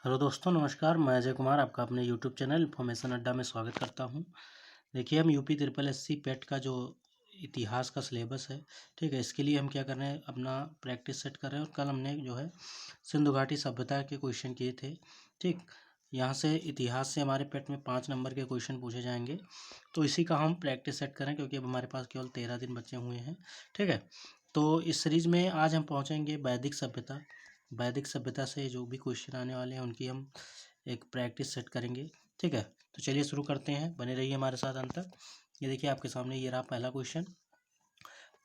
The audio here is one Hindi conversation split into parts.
हेलो दोस्तों, नमस्कार। मैं अजय कुमार आपका अपने यूट्यूब चैनल इन्फॉर्मेशन अड्डा में स्वागत करता हूं। देखिए, हम यूपी ट्रिपल एससी पेट का जो इतिहास का सिलेबस है, ठीक है, इसके लिए हम क्या कर रहे हैं, अपना प्रैक्टिस सेट कर रहे हैं। और कल हमने जो है सिंधु घाटी सभ्यता के क्वेश्चन किए थे। ठीक, यहाँ से इतिहास से हमारे पेट में 5 नंबर के क्वेश्चन पूछे जाएंगे। तो इसी का हम प्रैक्टिस सेट करें, क्योंकि अब हमारे पास केवल 13 दिन बचे हुए हैं। ठीक है, तो इस सीरीज में आज हम पहुँचेंगे वैदिक सभ्यता। वैदिक सभ्यता से जो भी क्वेश्चन आने वाले हैं उनकी हम एक प्रैक्टिस सेट करेंगे। ठीक है, तो चलिए शुरू करते हैं, बने रहिए हमारे साथ अंत तक। ये देखिए आपके सामने ये रहा पहला क्वेश्चन।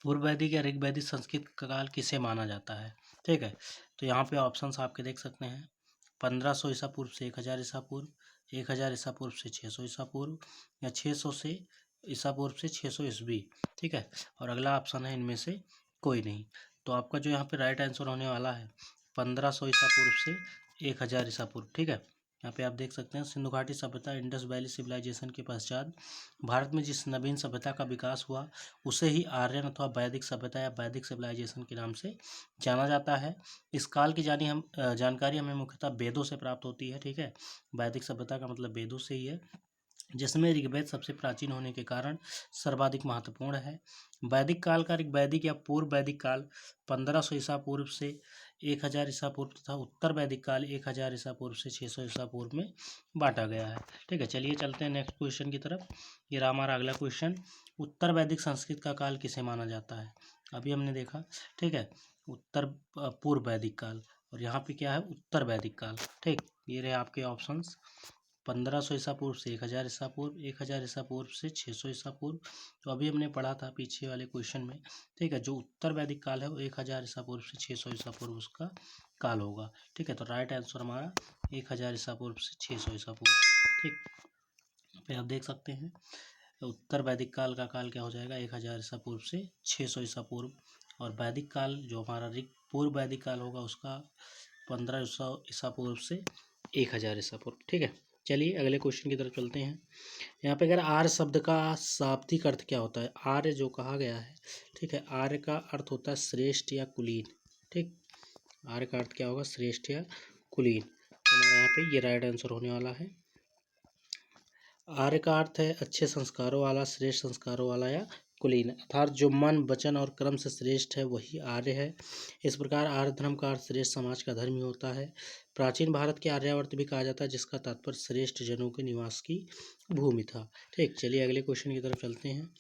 पूर्व वैदिक या ऋग वैदिक संस्कृत काल किसे माना जाता है? ठीक है, तो यहाँ पे ऑप्शंस आपके देख सकते हैं। 1500 ईसा पूर्व से 1000 ईसा पूर्व, 1000 ईसा पूर्व से 600 ईसा पूर्व, या 600 से ईसा पूर्व से 600 ईस्वी। ठीक है, और अगला ऑप्शन है इनमें से कोई नहीं। तो आपका जो यहाँ पे राइट आंसर होने वाला है 1500 ईसा पूर्व से 1000 ईसा पूर्व। ठीक है, यहाँ पे आप देख सकते हैं सिंधु घाटी सभ्यता, इंडस वैली सिविलाइजेशन के पश्चात भारत में जिस नवीन सभ्यता का विकास हुआ उसे ही आर्यन अथवा वैदिक सभ्यता या वैदिक सिविलाइजेशन के नाम से जाना जाता है। इस काल की जानकारी हमें मुख्यतः वेदों से प्राप्त होती है। ठीक है, वैदिक सभ्यता का मतलब वेदों से ही है, जिसमें ऋग्वेद सबसे प्राचीन होने के कारण सर्वाधिक महत्वपूर्ण है। वैदिक काल का ऋग्वैदिक या पूर्व वैदिक काल 1500 ईसा पूर्व से 1000 ईसा पूर्व तथा उत्तर वैदिक काल 1000 ईसा पूर्व से 600 ईसा पूर्व में बांटा गया है। ठीक है, चलिए चलते हैं नेक्स्ट क्वेश्चन की तरफ। ये रहा हमारा अगला क्वेश्चन। उत्तर वैदिक संस्कृत का काल किसे माना जाता है? अभी हमने देखा, ठीक है, पूर्व वैदिक काल, और यहाँ पे क्या है, उत्तर वैदिक काल। ठीक, ये रहे आपके ऑप्शंस। 1500 ईसा पूर्व से 1000 ईसा पूर्व, 1000 ईसा पूर्व से 600 ईसा पूर्व। तो अभी हमने पढ़ा था पीछे वाले क्वेश्चन में। ठीक है, जो उत्तर वैदिक काल है वो 1000 ईसा पूर्व से 600 ईसा पूर्व उसका काल होगा। ठीक है, तो राइट आंसर हमारा 1000 ईसा पूर्व से 600 ईसा पूर्व। ठीक, पे आप देख सकते हैं उत्तर वैदिक काल का काल क्या हो जाएगा, 1000 ईसा पूर्व से 600 ईसा पूर्व। और वैदिक काल जो हमारा पूर्व वैदिक काल होगा उसका 1500 ईसा पूर्व से 1000 ईसा पूर्व। ठीक है, चलिए अगले क्वेश्चन की तरफ चलते हैं। यहाँ पे अगर आर्य शब्द का शाब्दिक अर्थ क्या होता है? आर्य जो कहा गया है, ठीक है, आर्य का अर्थ होता है श्रेष्ठ या कुलीन। ठीक, आर्य का अर्थ क्या होगा, श्रेष्ठ या कुलीन। तो हमारा यहाँ पे ये राइट आंसर होने वाला है। आर्य का अर्थ है अच्छे संस्कारों वाला, श्रेष्ठ संस्कारों वाला या कुलीन, अर्थात जो मन वचन और कर्म से श्रेष्ठ है वही आर्य है। इस प्रकार आर्य धर्म का अर्थ श्रेष्ठ समाज का धर्म ही होता है। प्राचीन भारत के आर्यावर्त भी कहा जाता है, जिसका तात्पर्य श्रेष्ठ जनों के निवास की भूमि था। ठीक, चलिए अगले क्वेश्चन की तरफ चलते हैं।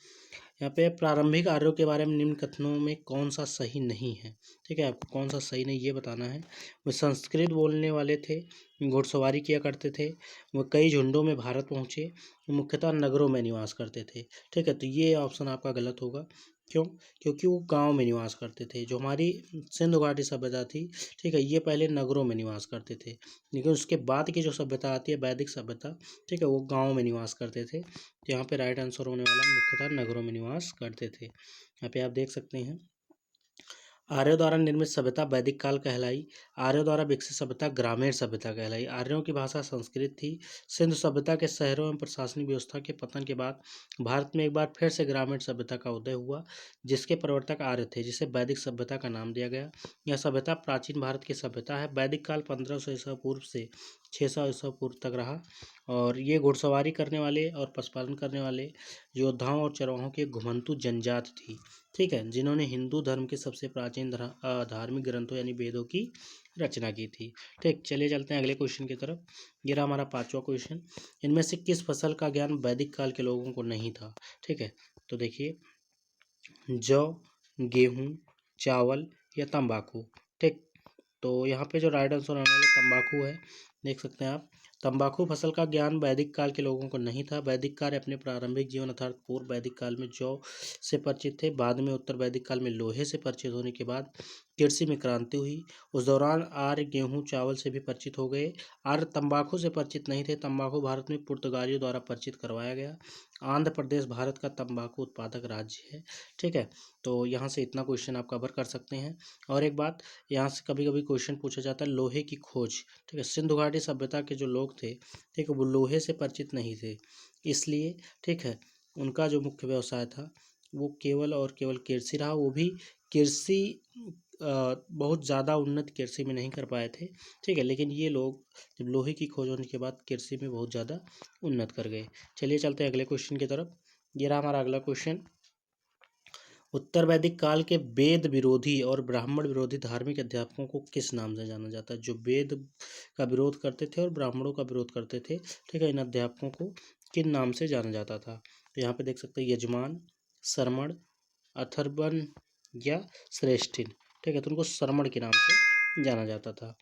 यहाँ पे प्रारंभिक आर्यों के बारे में निम्न कथनों में कौन सा सही नहीं है? ठीक है, आपको कौन सा सही नहीं ये बताना है। वो संस्कृत बोलने वाले थे, घुड़सवारी किया करते थे, वो कई झुंडों में भारत पहुँचे, मुख्यतः नगरों में निवास करते थे। ठीक है, तो ये ऑप्शन आपका गलत होगा। क्यों? क्योंकि वो गांव में निवास करते थे। जो हमारी सिंधु घाटी सभ्यता थी, ठीक है, ये पहले नगरों में निवास करते थे, लेकिन उसके बाद की जो सभ्यता आती है वैदिक सभ्यता, ठीक है, वो गांव में निवास करते थे। तो यहाँ पे राइट आंसर होने वाला मुख्यतः नगरों में निवास करते थे। यहाँ पे आप देख सकते हैं आर्यों द्वारा निर्मित सभ्यता वैदिक काल कहलाई, आर्यों द्वारा विकसित सभ्यता ग्रामीण सभ्यता कहलाई। आर्यों की भाषा संस्कृत थी। सिंधु सभ्यता के शहरों एवं प्रशासनिक व्यवस्था के पतन के बाद भारत में एक बार फिर से ग्रामीण सभ्यता का उदय हुआ, जिसके प्रवर्तक आर्य थे, जिसे वैदिक सभ्यता का नाम दिया गया। यह सभ्यता प्राचीन भारत की सभ्यता है। वैदिक काल 1500 ईसा पूर्व से 600 ईसा पूर्व तक रहा, और ये घुड़सवारी करने वाले और पशुपालन करने वाले योद्धाओं और चरवाहों की एक घुमंतु जनजाति थी। ठीक है, जिन्होंने हिंदू धर्म के सबसे प्राचीन धार्मिक ग्रंथों यानी वेदों की रचना की थी। ठीक, चलिए चलते हैं अगले क्वेश्चन की तरफ। ये रहा हमारा 5वां क्वेश्चन। इनमें से किस फसल का ज्ञान वैदिक काल के लोगों को नहीं था? ठीक है, तो देखिए, जौ, गेहूँ, चावल या तंबाकू। ठीक, तो यहाँ पे जो राइट आंसर आने वाला तंबाकू है। देख सकते हैं आप, तंबाकू फसल का ज्ञान वैदिक काल के लोगों को नहीं था। वैदिक काल अपने प्रारंभिक जीवन अर्थात पूर्व वैदिक काल में जौ से परिचित थे। बाद में उत्तर वैदिक काल में लोहे से परिचित होने के बाद कृषि में क्रांति हुई। उस दौरान आर्य गेहूं चावल से भी परिचित हो गए। आर्य तंबाकू से परिचित नहीं थे। तंबाकू भारत में पुर्तगालियों द्वारा परिचित करवाया गया। आंध्र प्रदेश भारत का तंबाकू उत्पादक राज्य है। ठीक है, तो यहाँ से इतना क्वेश्चन आप कवर कर सकते हैं। और एक बात, यहाँ से कभी कभी क्वेश्चन पूछा जाता है लोहे की खोज। ठीक है, सिंधु घाटी सभ्यता के जो लोग थे, ठीक है, वो लोहे से परिचित नहीं थे, इसलिए ठीक है, उनका जो मुख्य व्यवसाय था वो केवल और केवल कृषि रहा। वो भी कृषि बहुत ज़्यादा उन्नत कृषि में नहीं कर पाए थे, ठीक है, लेकिन ये लोग जब लोहे की खोज होने के बाद कृषि में बहुत ज़्यादा उन्नत कर गए। चलिए चलते हैं अगले क्वेश्चन की तरफ। ये रहा हमारा अगला क्वेश्चन। उत्तर वैदिक काल के वेद विरोधी और ब्राह्मण विरोधी धार्मिक अध्यापकों को किस नाम से जाना जाता है? जो वेद का विरोध करते थे और ब्राह्मणों का विरोध करते थे, ठीक है, इन अध्यापकों को किन नाम से जाना जाता था? तो यहाँ पे देख सकते हैं यजमान, श्रमण, अथर्वण या श्रेष्ठिन, ठीक है, तो उनको श्रमण के नाम से जाना जाता था।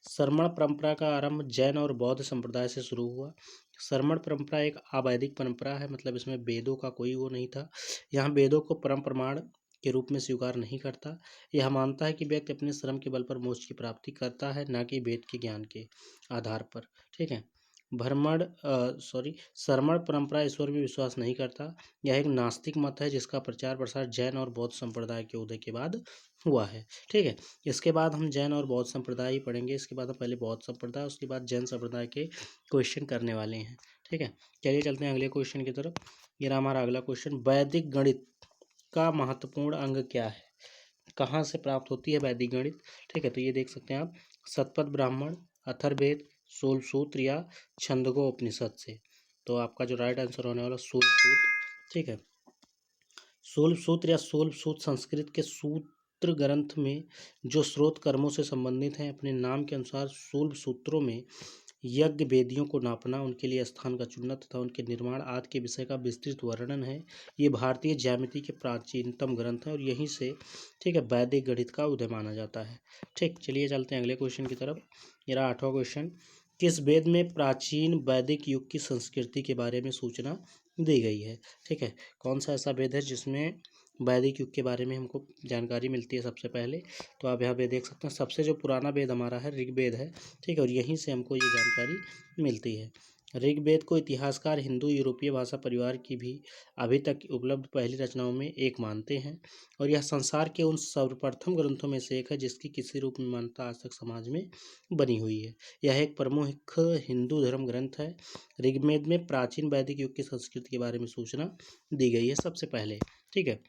श्रमण परंपरा का आरंभ जैन और बौद्ध संप्रदाय से शुरू हुआ। श्रमण परंपरा एक आवैदिक परंपरा है, मतलब इसमें वेदों का कोई वो नहीं था। यहाँ वेदों को परम प्रमाण के रूप में स्वीकार नहीं करता। यह मानता है कि व्यक्ति अपने श्रम के बल पर मोक्ष की प्राप्ति करता है, न कि वेद के ज्ञान के आधार पर, ठीक है। श्रमण परंपरा ईश्वर में विश्वास नहीं करता। यह एक नास्तिक मत है जिसका प्रचार प्रसार जैन और बौद्ध संप्रदाय के उदय के बाद हुआ है, ठीक है। इसके बाद हम जैन और बौद्ध संप्रदाय ही पढ़ेंगे। इसके बाद हम पहले बौद्ध संप्रदाय, उसके बाद जैन संप्रदाय के क्वेश्चन करने वाले हैं, ठीक है। चलिए चलते हैं अगले क्वेश्चन की तरफ। ये रहा हमारा अगला क्वेश्चन। वैदिक गणित का महत्वपूर्ण अंग क्या है? कहाँ से प्राप्त होती है वैदिक गणित? ठीक है, तो ये देख सकते हैं आप, शतपथ ब्राह्मण, अथर्ववेद, शूलसूत्र या छंदोगोपनिषद से। तो आपका जो राइट आंसर होने वाला शूलसूत्र, ठीक है। शूलसूत्र या शूलसूत्र संस्कृत के सूत्र ग्रंथ में जो स्रोत कर्मों से संबंधित हैं। अपने नाम के अनुसार शूलसूत्रों में यज्ञ वेदियों को नापना, उनके लिए स्थान का चुनना तथा उनके निर्माण आदि के विषय का विस्तृत वर्णन है। ये भारतीय ज्यामिति के प्राचीनतम ग्रंथ हैं और यहीं से, ठीक है, वैदिक गणित का उदय माना जाता है, ठीक। चलिए चलते हैं अगले क्वेश्चन की तरफ। मेरा 8वां क्वेश्चन। किस वेद में प्राचीन वैदिक युग की संस्कृति के बारे में सूचना दी गई है? ठीक है, कौन सा ऐसा वेद है जिसमें वैदिक युग के बारे में हमको जानकारी मिलती है? सबसे पहले तो आप यहाँ पे देख सकते हैं, सबसे जो पुराना वेद हमारा है ऋग्वेद है, ठीक है, और यहीं से हमको ये जानकारी मिलती है। ऋग्वेद को इतिहासकार हिंदू यूरोपीय भाषा परिवार की भी अभी तक उपलब्ध पहली रचनाओं में एक मानते हैं और यह संसार के उन सर्वप्रथम ग्रंथों में से एक है जिसकी किसी रूप में मान्यता आज तक समाज में बनी हुई है। यह एक प्रमुख हिंदू धर्म ग्रंथ है। ऋग्वेद में प्राचीन वैदिक युग की संस्कृति के बारे में सूचना दी गई है सबसे पहले, ठीक है।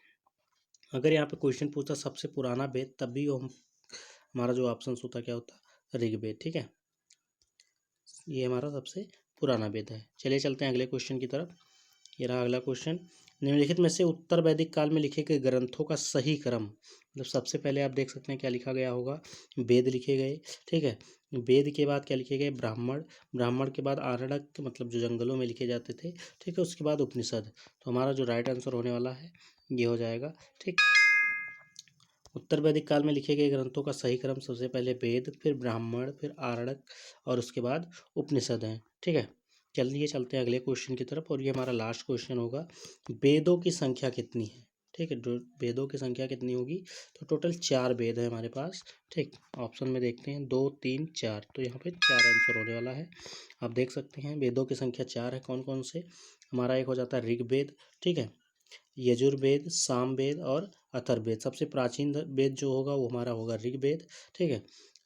अगर यहाँ पे क्वेश्चन पूछता सबसे पुराना वेद, तब भी हमारा जो ऑप्शन होता क्या होता? ऋग्वेद, ठीक है, ये हमारा सबसे पुराना वेद है। चलिए चलते हैं अगले क्वेश्चन की तरफ। ये रहा अगला क्वेश्चन। निम्नलिखित में से उत्तर वैदिक काल में लिखे गए ग्रंथों का सही क्रम, मतलब सबसे पहले आप देख सकते हैं क्या लिखा गया होगा? वेद लिखे गए, ठीक है। वेद के बाद क्या लिखे गए? ब्राह्मण। ब्राह्मण के बाद आरण्यक, मतलब जो जंगलों में लिखे जाते थे, ठीक है। उसके बाद उपनिषद। तो हमारा जो राइट आंसर होने वाला है ये हो जाएगा, ठीक। उत्तर वैदिक काल में लिखे गए ग्रंथों का सही क्रम सबसे पहले वेद, फिर ब्राह्मण, फिर आरण्यक और उसके बाद उपनिषद हैं, ठीक है। चलिए चलते हैं अगले क्वेश्चन की तरफ और ये हमारा लास्ट क्वेश्चन होगा। वेदों की संख्या कितनी है? ठीक है, वेदों की संख्या कितनी होगी? तो टोटल 4 वेद है हमारे पास, ठीक। ऑप्शन में देखते हैं 2, 3, 4, तो यहाँ पे 4 आंसर होने वाला है। आप देख सकते हैं वेदों की संख्या 4 है। कौन कौन से? हमारा एक हो जाता है ऋग्वेद, ठीक है, यजुर्वेद, सामवेद और अथर्ववेद। सबसे प्राचीन वेद जो होगा वो हमारा होगा ऋग्वेद, ठीक है।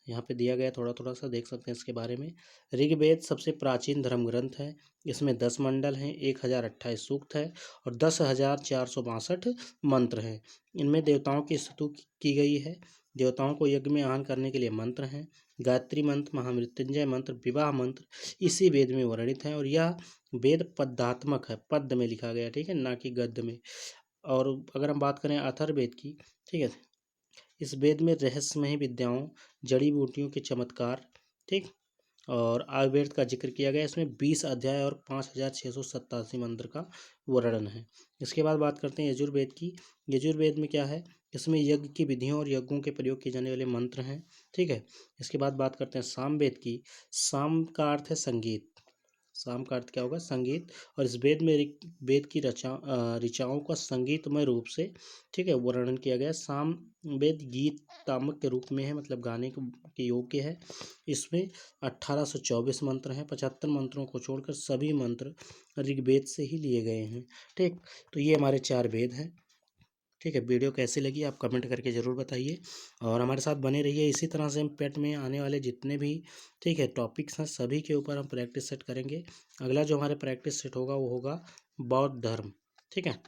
यहाँ पे दिया गया थोड़ा थोड़ा सा देख सकते हैं इसके बारे में। ऋग्वेद सबसे प्राचीन धर्म ग्रंथ है। इसमें 10 मंडल हैं, 1028 सूक्त है और 10,462 मंत्र हैं। इनमें देवताओं की स्तुति की गई है। देवताओं को यज्ञ में आह्वान करने के लिए मंत्र हैं। गायत्री मंत्र, महामृत्युंजय मंत्र, विवाह मंत्र इसी वेद में वर्णित हैं और यह वेद पद्यात्मक है, पद्य में लिखा गया, ठीक है, ना कि गद्य में। और अगर हम बात करें अथर्ववेद की, ठीक है, इस वेद में रहस्यमयी विद्याओं, जड़ी बूटियों के चमत्कार, ठीक, और आयुर्वेद का जिक्र किया गया। इसमें 20 अध्याय और 5,687 मंत्र का वर्णन है। इसके बाद बात करते हैं यजुर्वेद की। यजुर्वेद में क्या है? इसमें यज्ञ की विधियों और यज्ञों के प्रयोग किए जाने वाले मंत्र हैं, ठीक है। इसके बाद बात करते हैं सामवेद की। साम का अर्थ है संगीत, साम का अर्थ क्या होगा? संगीत। और इस वेद में वेद की ऋचाओं का संगीतमय रूप से, ठीक है, वर्णन किया गया। साम वेद गीतात्मक के रूप में है, मतलब गाने के योग्य है। इसमें 1824 मंत्र हैं। 75 मंत्रों को छोड़कर सभी मंत्र ऋग्वेद से ही लिए गए हैं, ठीक। तो ये हमारे 4 वेद हैं, ठीक है। वीडियो कैसी लगी आप कमेंट करके ज़रूर बताइए और हमारे साथ बने रहिए। इसी तरह से हम पेट में आने वाले जितने भी, ठीक है, टॉपिक्स हैं सभी के ऊपर हम प्रैक्टिस सेट करेंगे। अगला जो हमारे प्रैक्टिस सेट होगा वो होगा बौद्ध धर्म, ठीक है।